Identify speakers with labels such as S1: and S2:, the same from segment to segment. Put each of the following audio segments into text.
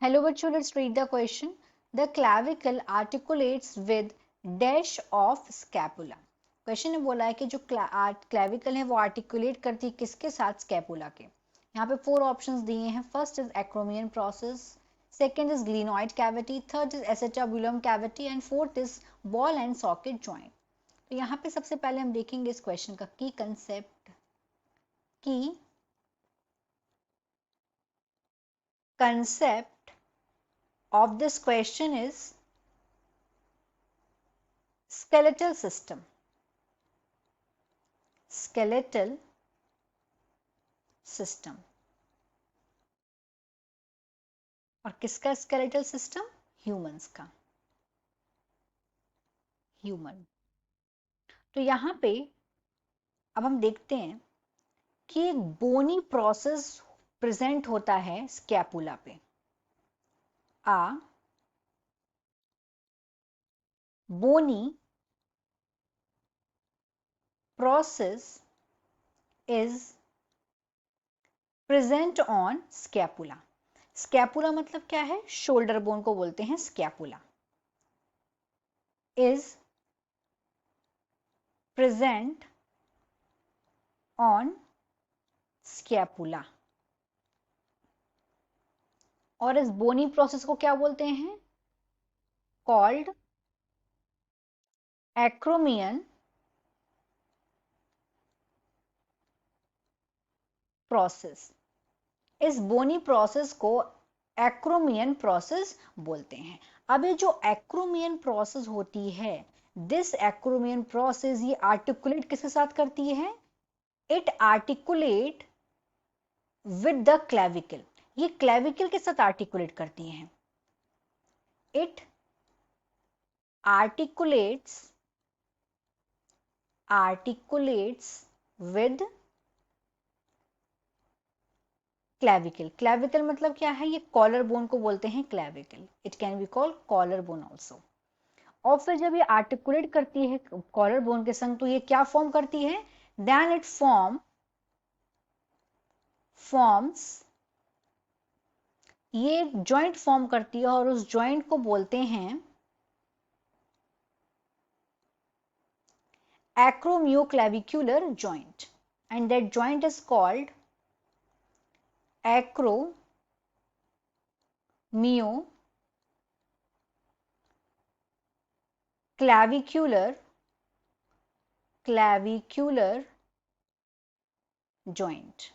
S1: Hello bachcho, let's read the question. The clavicle articulates with dash of scapula. Question ने बोला है कि जो क्लेविकल है वो आर्टिकुलेट करती है किसके साथ, स्कैपुला के। यहाँ पे 4 ऑप्शंस दिए हैं। First is acromion process, second is glenoid cavity, third is एसेटाबुलम cavity and fourth is ball and socket joint. तो यहाँ पे सबसे पहले हम देखेंगे इस क्वेश्चन का की concept of this question is skeletal system. Skeletal system. और किसका skeletal system? Humans का। Human. तो यहां पे अब हम देखते हैं कि एक बोनी प्रोसेस प्रेजेंट होता है स्कैपुला पे। A bony process is present on scapula. Scapula मतलब क्या है? शोल्डर बोन को बोलते हैं scapula. Is present on scapula. और इस बोनी प्रोसेस को क्या बोलते हैं? Called acromion process. इस बोनी प्रोसेस को एक्रोमियन प्रोसेस बोलते हैं। अब ये जो एक्रोमियन प्रोसेस होती है, दिस एक्रोमियन प्रोसेस ये आर्टिकुलेट किसके साथ करती है? It articulate with the clavicle. ये क्लेविकल के साथ आर्टिकुलेट करती हैं। It articulates with clavicle. Clavicle मतलब क्या है? ये कॉलर बोन को बोलते हैं clavicle. It can be called collar bone also. और फिर जब ये आर्टिकुलेट करती है कॉलर बोन के संग, तो ये क्या फॉर्म करती है? देन इट फॉर्म्स ये जॉइंट फॉर्म करती है और उस जॉइंट को बोलते हैं acromioclavicular joint, and that joint is called acromioclavicular joint।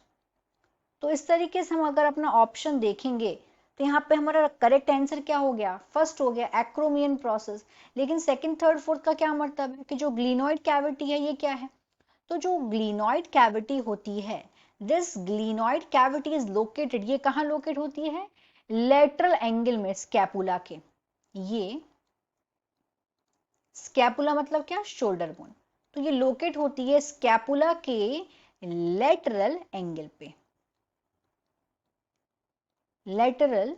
S1: तो इस तरीके से हम अगर अपना ऑप्शन देखेंगे तो यहाँ पे हमारा करेक्ट आंसर क्या हो गया? फर्स्ट हो गया एक्रोमियन प्रोसेस। लेकिन सेकंड थर्ड फोर्थ का क्या मतलब है कि जो ग्लिनॉइड कैविटी है ये क्या है? तो जो ग्लिनॉइड कैविटी होती है, this glenoid cavity is located, ये कहां लोकेट होती है? लेटरल एंगल में स्कैपुला के। ये स्कैपुला मतलब क्या? Shoulder bone. तो ये लोकेट होती है स्कैपुला के लेटरल एंगल पे। Lateral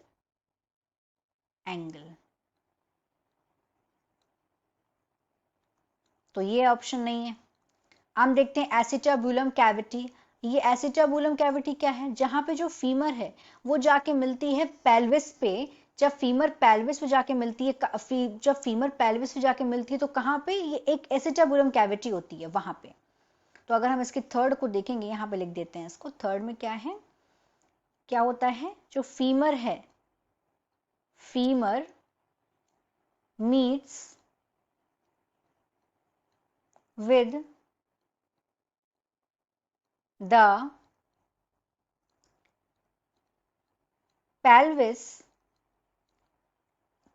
S1: angle. तो ये ऑप्शन नहीं है। हम देखते हैं एसिटाबुलम कैविटी। ये एसिटाबुलम कैविटी क्या है? जहां पे जो फीमर है वो जाके मिलती है पेल्विस पे। जब फीमर पेल्विस पे जाके मिलती है, जब फीमर पेल्विस पे जाके मिलती है तो कहां पे? ये एक एसिटाबुलम कैविटी होती है वहां पे। तो अगर हम इसके थर्ड को देखेंगे, यहाँ पे लिख देते हैं इसको। थर्ड में क्या है? क्या होता है? जो फीमर है, femur meets with the pelvis.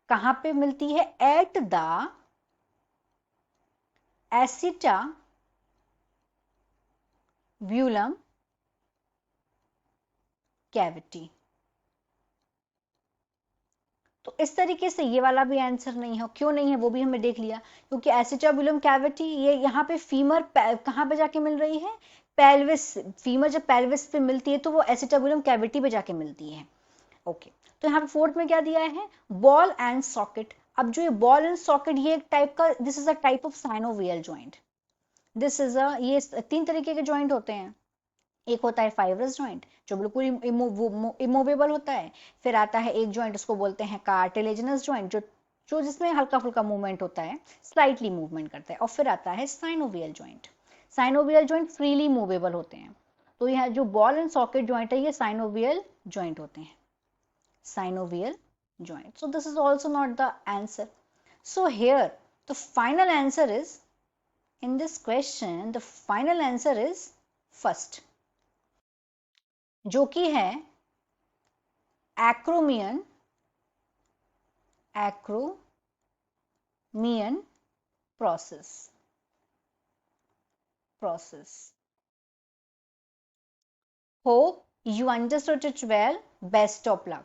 S1: कहां पे मिलती है? At the acetabulum cavity. तो इस तरीके से ये वाला भी आंसर नहीं है। क्यों नहीं है वो भी हमें देख लिया, क्योंकि एसिटाबुलम कैविटी ये यहाँ पे फीमर कहाँ पे जाके मिल रही है? पेल्विस। फीमर जब पेल्विस पे मिलती है तो वो एसिटाबुलम कैविटी पे जाके मिलती है। ओके। तो यहाँ पे फोर्थ में क्या दिया है? Ball and socket. अब जो ये बॉल एंड सॉकेट ये एक टाइप का, this is a type of synovial joint. This is a, ये 3 तरीके के ज्वाइंट होते हैं। एक होता है फाइब्रस जॉइंट जो बिल्कुल इमूवेबल होता है, फिर आता है एक जॉइंट उसको बोलते हैं कार्टिलेजिनस जॉइंट जो जो जिसमें हल्का फुल्का मूवमेंट होता है, स्लाइटली मूवमेंट करता है, और फिर आता है synovial joint. Synovial joint freely movable होते हैं, तो यह जो बॉल एंड सॉकेट जॉइंट है ये साइनोवियल जॉइंट होते हैं, synovial joint. So this is also not the answer. So here the final answer is, in this question the final answer is first, जो कि है acromion process. Hope you understood it well. Best of luck.